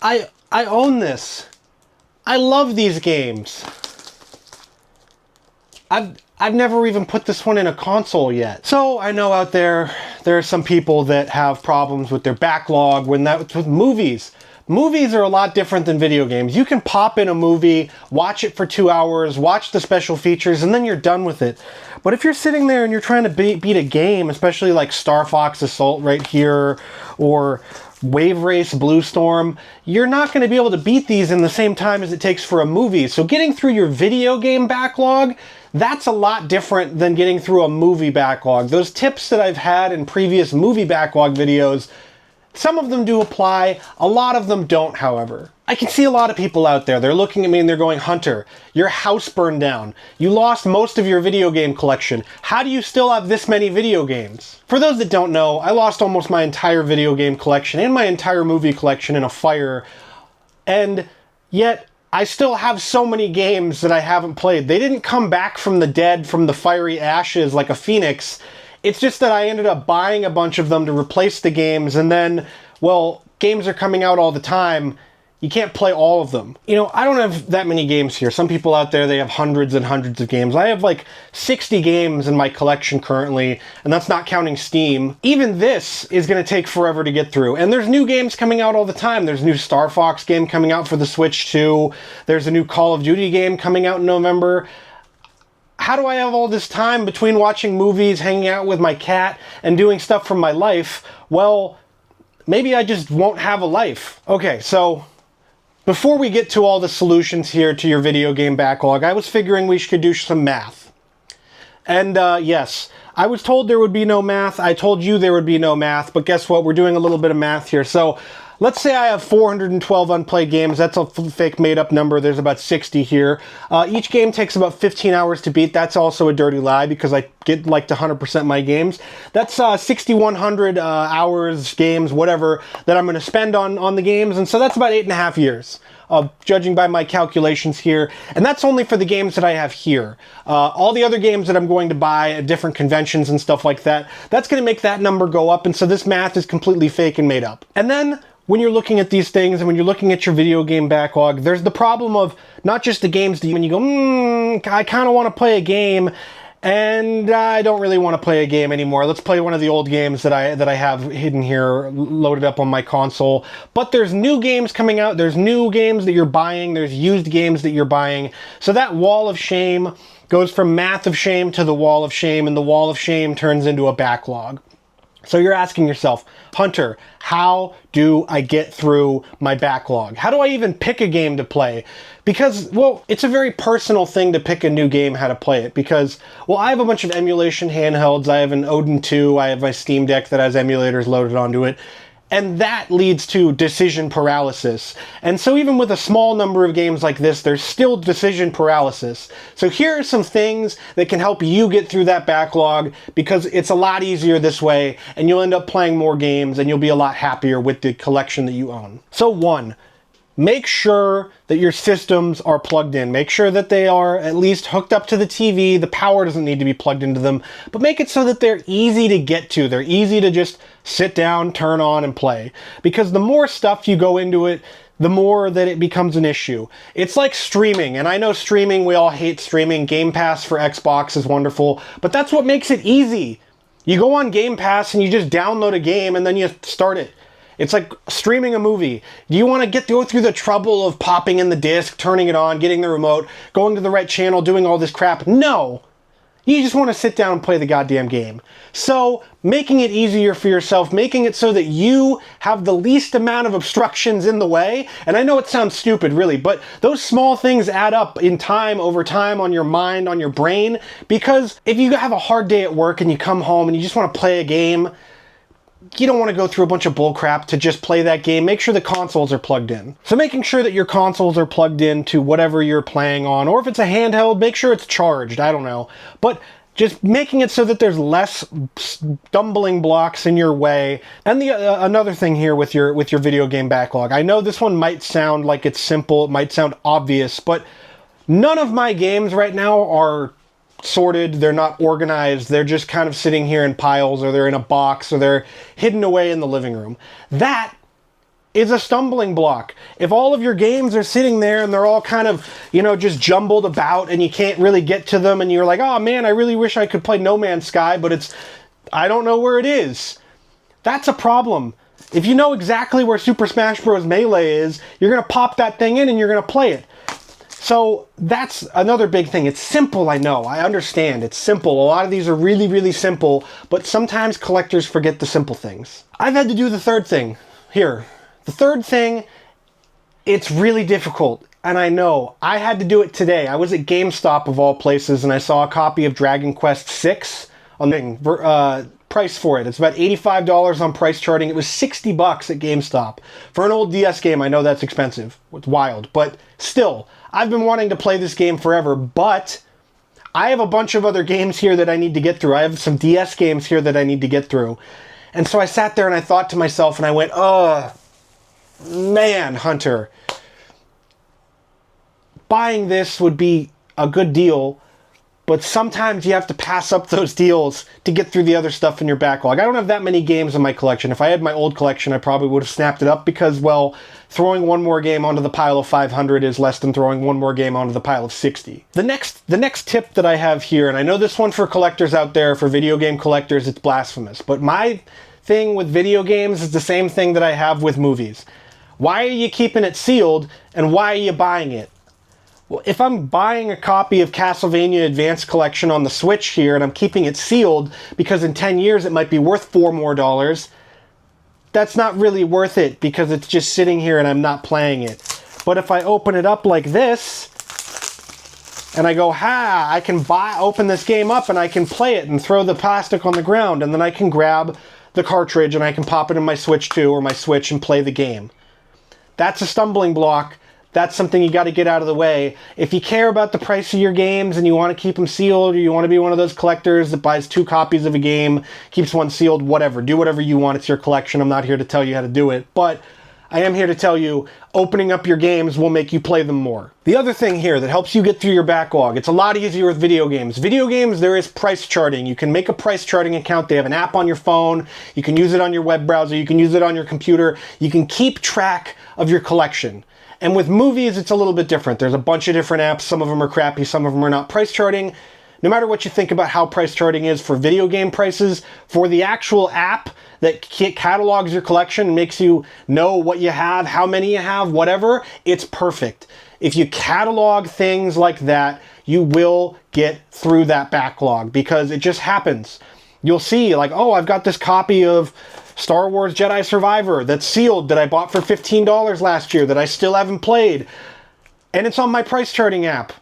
I own this. I love these games. I've never even put this one in a console yet. So I know out there are some people that have problems with their backlog with movies. Movies are a lot different than video games. You can pop in a movie, watch it for 2 hours, watch the special features, and then you're done with it. But if you're sitting there and you're trying to beat a game, especially like Star Fox Assault right here, or Wave Race Blue Storm, you're not going to be able to beat these in the same time as it takes for a movie. So getting through your video game backlog, that's a lot different than getting through a movie backlog. Those tips that I've had in previous movie backlog videos, some of them do apply, a lot of them don't, however. I can see a lot of people out there, they're looking at me and they're going, Hunter, your house burned down. You lost most of your video game collection. How do you still have this many video games? For those that don't know, I lost almost my entire video game collection and my entire movie collection in a fire, and yet I still have so many games that I haven't played. They didn't come back from the dead, from the fiery ashes like a phoenix. It's just that I ended up buying a bunch of them to replace the games, and then, well, games are coming out all the time. You can't play all of them. You know, I don't have that many games here. Some people out there, they have hundreds and hundreds of games. I have like 60 games in my collection currently, and that's not counting Steam. Even this is going to take forever to get through. And there's new games coming out all the time. There's a new Star Fox game coming out for the Switch 2. There's a new Call of Duty game coming out in November. How do I have all this time between watching movies, hanging out with my cat, and doing stuff from my life? Well, maybe I just won't have a life. Okay, so before we get to all the solutions here to your video game backlog, I was figuring we could do some math. And yes, I was told there would be no math. I told you there would be no math, but guess what? We're doing a little bit of math here. So let's say I have 412 unplayed games. That's a fake made-up number. There's about 60 here. Each game takes about 15 hours to beat. That's also a dirty lie because I like to 100% my games. That's 6,100 hours, games, whatever, that I'm going to spend on the games. And so that's about 8.5 years. Judging by my calculations here. And that's only for the games that I have here. All the other games that I'm going to buy at different conventions and stuff like that, that's going to make that number go up. And so this math is completely fake and made up. And then when you're looking at these things and when you're looking at your video game backlog, there's the problem of not just the games that when you go, I kind of want to play a game and I don't really want to play a game anymore. Let's play one of the old games that I have hidden here, loaded up on my console. But there's new games coming out. There's new games that you're buying. There's used games that you're buying. So that wall of shame goes from math of shame to the wall of shame, and the wall of shame turns into a backlog. So you're asking yourself, Hunter, how do I get through my backlog? How do I even pick a game to play? Because, well, it's a very personal thing to pick a new game, how to play it. Because, well, I have a bunch of emulation handhelds. I have an Odin 2. I have my Steam Deck that has emulators loaded onto it. And that leads to decision paralysis. And so even with a small number of games like this, there's still decision paralysis. So here are some things that can help you get through that backlog, because it's a lot easier this way, and you'll end up playing more games, and you'll be a lot happier with the collection that you own. So 1, make sure that your systems are plugged in. Make sure that they are at least hooked up to the TV. The power doesn't need to be plugged into them, but make it so that they're easy to get to. They're easy to just sit down, turn on, and play. Because the more stuff you go into it, the more that it becomes an issue. It's like streaming, and I know streaming, we all hate streaming. Game Pass for Xbox is wonderful, but that's what makes it easy. You go on Game Pass and you just download a game and then you start it. It's like streaming a movie. Do you want to go through the trouble of popping in the disc, turning it on, getting the remote, going to the right channel, doing all this crap? No. You just want to sit down and play the goddamn game. So, making it easier for yourself, making it so that you have the least amount of obstructions in the way, and I know it sounds stupid, really, but those small things add up in time, over time, on your mind, on your brain, because if you have a hard day at work and you come home and you just want to play a game, you don't want to go through a bunch of bullcrap to just play that game. Make sure the consoles are plugged in. So making sure that your consoles are plugged in to whatever you're playing on, or if it's a handheld, make sure it's charged. I don't know. But just making it so that there's less stumbling blocks in your way. And another thing here with your video game backlog. I know this one might sound like it's simple, it might sound obvious, but none of my games right now are sorted, they're not organized, they're just kind of sitting here in piles, or they're in a box, or they're hidden away in the living room. That is a stumbling block. If all of your games are sitting there and they're all kind of, you know, just jumbled about and you can't really get to them and you're like, oh man, I really wish I could play No Man's Sky, but I don't know where it is. That's a problem. If you know exactly where Super Smash Bros. Melee is, you're going to pop that thing in and you're going to play it. So that's another big thing. It's simple, I know. I understand. It's simple. A lot of these are really, really simple, but sometimes collectors forget the simple things. I've had to do the third thing here. The third thing, it's really difficult. And I know. I had to do it today. I was at GameStop of all places and I saw a copy of Dragon Quest VI on the price for it. It's about $85 on price charting. It was $60 at GameStop. For an old DS game, I know that's expensive. It's wild. But still, I've been wanting to play this game forever, but I have a bunch of other games here that I need to get through. I have some DS games here that I need to get through. And so I sat there and I thought to myself and I went, oh, man, Hunter, buying this would be a good deal, but sometimes you have to pass up those deals to get through the other stuff in your backlog. I don't have that many games in my collection. If I had my old collection, I probably would have snapped it up because, well, throwing one more game onto the pile of 500 is less than throwing one more game onto the pile of 60. The next tip that I have here, and I know this one for collectors out there, for video game collectors, it's blasphemous, but my thing with video games is the same thing that I have with movies. Why are you keeping it sealed, and why are you buying it? Well, if I'm buying a copy of Castlevania Advanced Collection on the Switch here, and I'm keeping it sealed because in 10 years it might be worth $4 more, that's not really worth it because it's just sitting here and I'm not playing it. But if I open it up like this, and I go, I can open this game up and I can play it and throw the plastic on the ground, and then I can grab the cartridge and I can pop it in my Switch 2 or my Switch and play the game. That's a stumbling block. That's something you got to get out of the way. If you care about the price of your games and you want to keep them sealed, or you want to be one of those collectors that buys 2 copies of a game, keeps one sealed, whatever. Do whatever you want. It's your collection. I'm not here to tell you how to do it. But I am here to tell you, opening up your games will make you play them more. The other thing here that helps you get through your backlog, it's a lot easier with video games. Video games, there is price charting. You can make a price charting account. They have an app on your phone. You can use it on your web browser. You can use it on your computer. You can keep track of your collection. And with movies, it's a little bit different. There's a bunch of different apps. Some of them are crappy. Some of them are not price charting. No matter what you think about how price charting is for video game prices, for the actual app that catalogs your collection and makes you know what you have, how many you have, whatever, it's perfect. If you catalog things like that, you will get through that backlog because it just happens. You'll see like, oh, I've got this copy of Star Wars Jedi Survivor that's sealed that I bought for $15 last year that I still haven't played. And it's on my price charting app.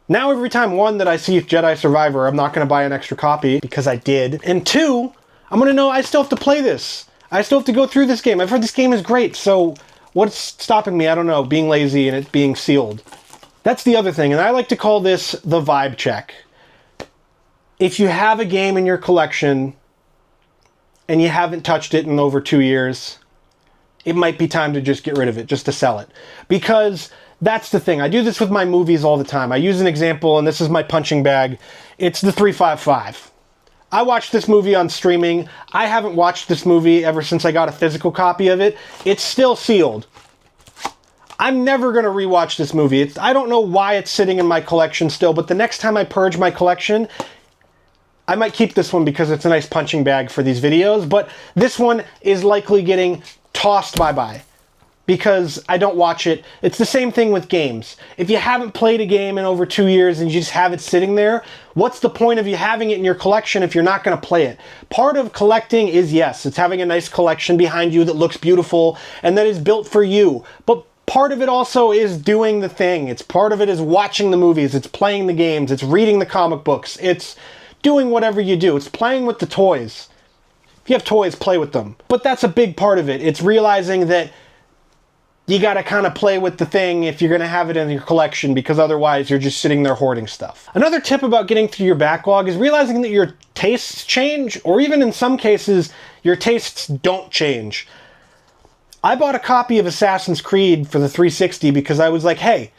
Now every time, 1, that I see Jedi Survivor, I'm not going to buy an extra copy because I did. And 2, I'm going to know I still have to play this. I still have to go through this game. I've heard this game is great, so what's stopping me? I don't know, being lazy and it being sealed. That's the other thing, and I like to call this the vibe check. If you have a game in your collection and you haven't touched it in over 2 years, it might be time to just get rid of it, just to sell it. Because that's the thing. I do this with my movies all the time. I use an example, and this is my punching bag. It's the 355. I watched this movie on streaming. I haven't watched this movie ever since I got a physical copy of it. It's still sealed. I'm never going to rewatch this movie. I don't know why it's sitting in my collection still, but the next time I purge my collection, I might keep this one because it's a nice punching bag for these videos, but this one is likely getting tossed bye-bye because I don't watch it. It's the same thing with games. If you haven't played a game in over 2 years and you just have it sitting there, what's the point of you having it in your collection if you're not going to play it? Part of collecting is, yes, it's having a nice collection behind you that looks beautiful and that is built for you, but part of it also is doing the thing. It's part of it is watching the movies, it's playing the games, it's reading the comic books, it's doing whatever you do. It's playing with the toys. If you have toys, play with them. But that's a big part of it. It's realizing that you got to kind of play with the thing if you're going to have it in your collection, because otherwise you're just sitting there hoarding stuff. Another tip about getting through your backlog is realizing that your tastes change, or even in some cases, your tastes don't change. I bought a copy of Assassin's Creed for the 360 because I was like, hey,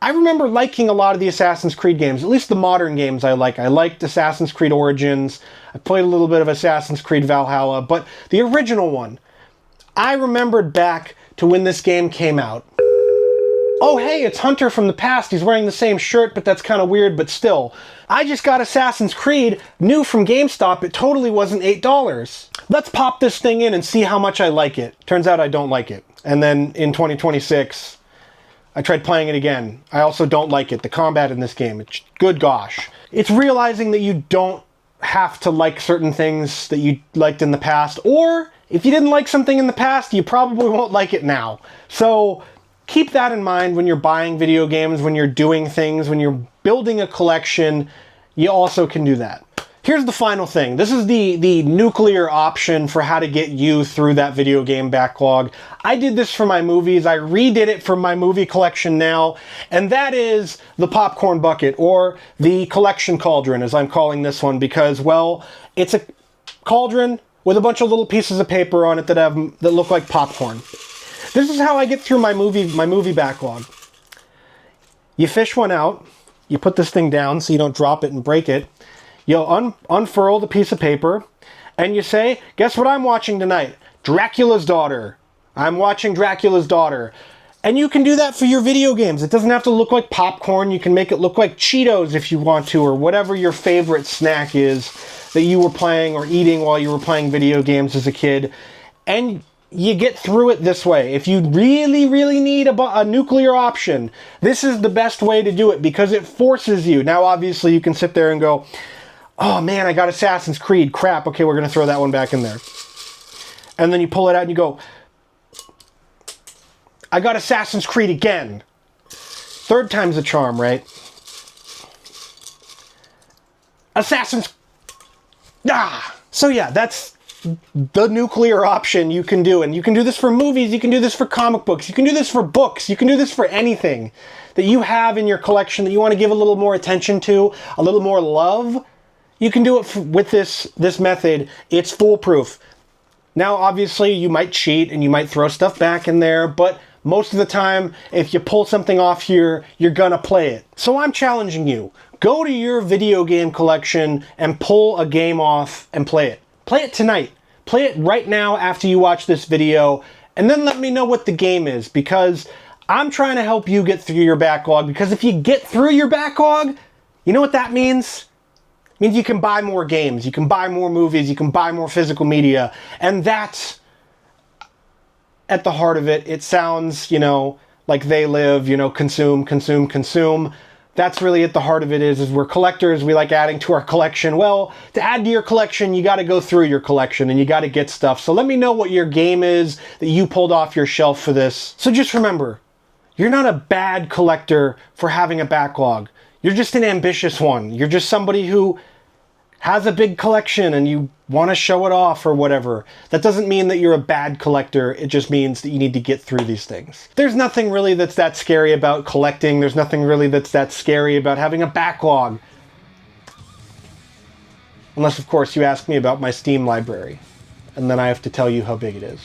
I remember liking a lot of the Assassin's Creed games, at least the modern games I like. I liked Assassin's Creed Origins. I played a little bit of Assassin's Creed Valhalla, but the original one, I remembered back to when this game came out. Oh hey, it's Hunter from the past. He's wearing the same shirt, but that's kind of weird, but still. I just got Assassin's Creed, new from GameStop. It totally wasn't $8. Let's pop this thing in and see how much I like it. Turns out I don't like it. And then in 2026, I tried playing it again. I also don't like it. The combat in this game, it's good gosh. It's realizing that you don't have to like certain things that you liked in the past, or if you didn't like something in the past, you probably won't like it now. So keep that in mind when you're buying video games, when you're doing things, when you're building a collection, you also can do that. Here's the final thing. This is the nuclear option for how to get you through that video game backlog. I did this for my movies. I redid it for my movie collection now, and that is the popcorn bucket, or the collection cauldron, as I'm calling this one, because, well, it's a cauldron with a bunch of little pieces of paper on it that look like popcorn. This is how I get through my movie backlog. You fish one out, you put this thing down so you don't drop it and break it, you unfurl the piece of paper, and you say, guess what I'm watching tonight? Dracula's Daughter. I'm watching Dracula's Daughter. And you can do that for your video games. It doesn't have to look like popcorn. You can make it look like Cheetos if you want to, or whatever your favorite snack is that you were playing or eating while you were playing video games as a kid. And you get through it this way. If you really, really need a nuclear option, this is the best way to do it because it forces you. Now, obviously, you can sit there and go, oh man, I got Assassin's Creed. Crap. Okay, we're going to throw that one back in there. And then you pull it out and you go, I got Assassin's Creed again. Third time's a charm, right? So yeah, that's the nuclear option you can do. And you can do this for movies, you can do this for comic books, you can do this for books, you can do this for anything that you have in your collection that you want to give a little more attention to, a little more love. You can do it with this method. It's foolproof. Now, obviously, you might cheat and you might throw stuff back in there, but most of the time, if you pull something off here, you're gonna play it. So I'm challenging you. Go to your video game collection and pull a game off and play it. Play it tonight. Play it right now after you watch this video, and then let me know what the game is, because I'm trying to help you get through your backlog, because if you get through your backlog, you know what that means? It means you can buy more games, you can buy more movies, you can buy more physical media, and that's at the heart of it. It sounds, like they live, consume, consume, consume. That's really at the heart of it is we're collectors. We like adding to our collection. Well, to add to your collection, you got to go through your collection and you got to get stuff. So let me know what your game is that you pulled off your shelf for this. So just remember, you're not a bad collector for having a backlog. You're just an ambitious one. You're just somebody who has a big collection and you want to show it off or whatever. That doesn't mean that you're a bad collector. It just means that you need to get through these things. There's nothing really that's that scary about collecting. There's nothing really that's that scary about having a backlog. Unless, of course, you ask me about my Steam library. And then I have to tell you how big it is.